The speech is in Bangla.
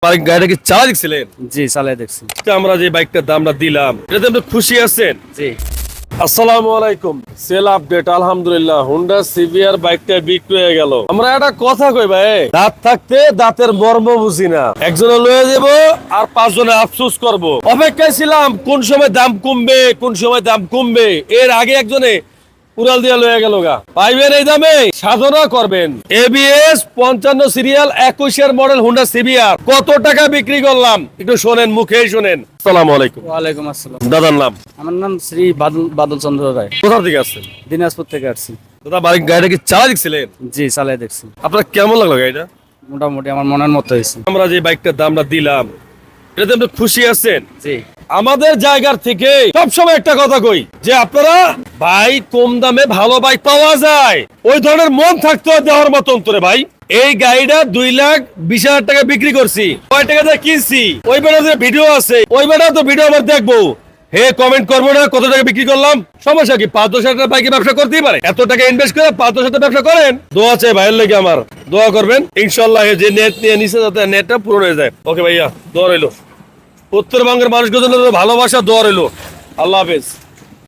গাড়িটা কি চালা দেখছিলেন? জি চালাই দেখছি। আমরা যে বাইকটার দামটা দিলাম এটাতে আপনি খুশি আছেন? জি। আসসালামু আলাইকুম। সেল আপডেট আলহামদুলিল্লাহ, হুন্ডা সিভিআর বাইকটা বিক্রি হয়ে গেল। আমরা একটা কথা কই ভাই, দাঁত থাকতে দাঁতের মর্ম বুঝি না। একজনে লয়ে যাব আর পাঁচজনে আফসোস করব। অপেক্ষায় ছিলাম কোন সময় দাম কমবে, কোন সময় দাম কমবে। এর আগে একজনে উড়াল দিয়া লয়ে গেল গা। পাইবেন এই দামে, সাধনা করবেন। ABS 55 serial 21 model Honda CBR কত টাকা বিক্রি করলাম একটু শোনেন, মুখেই শোনেন। আসসালামু আলাইকুম। ওয়ালাইকুম আসসালাম। দাদার নাম? আমার নাম শ্রী বাদল চন্দ্র রায়। কোথা থেকে আসছেন? দিনাজপুর থেকে আসছি। দাদা গাড়িটা কি চালা দেখছিলেন? জি চালাই দেখছি। আপনার কেমন লাগলো গাড়িটা? মোটামুটি আমার মনের মতো হয়েছে। আমরা যে বাইকটার দামটা দিলাম এটাতে আপনি খুশি আছেন? জি। আমাদের জায়গার থেকে সবসময় একটা কথা কই যে আপনারা ভাই কম দামে ভালো বাইক পাওয়া যায়, ওই ধরনের মন থাকতে হয় দেওয়ার মতো অন্তরে ভাই। এই গাড়িটা 2,20,000 টাকা বিক্রি করছি। কয় টাকা দিয়ে কিনছি ওই বেড়া ভিডিও আছে, ওই বেড়া তো ভিডিও আবার দেখবো। হে কমেন্ট করবো না কত টাকা বিক্রি করলাম, সমস্যা কি? 5-10 হাজার টাকা বাইকে ব্যবসা করতেই পারে। এত টাকা ইনভেস্ট করে 5-10 হাজার ব্যবসা করেন। দোয়া চাই ভাইয়ের লেগে, আমার দোয়া করবেন ইনশাল্লাহ যে নেট নিয়ে নিচে যাতে নেটটা পূরণ হয়ে যায়। ওকে ভাইয়া, দোয়া রইলো। উত্তরবঙ্গের মানুষদের জন্য ভালোবাসা, দোয়া রইলো। আল্লাহ হাফেজ।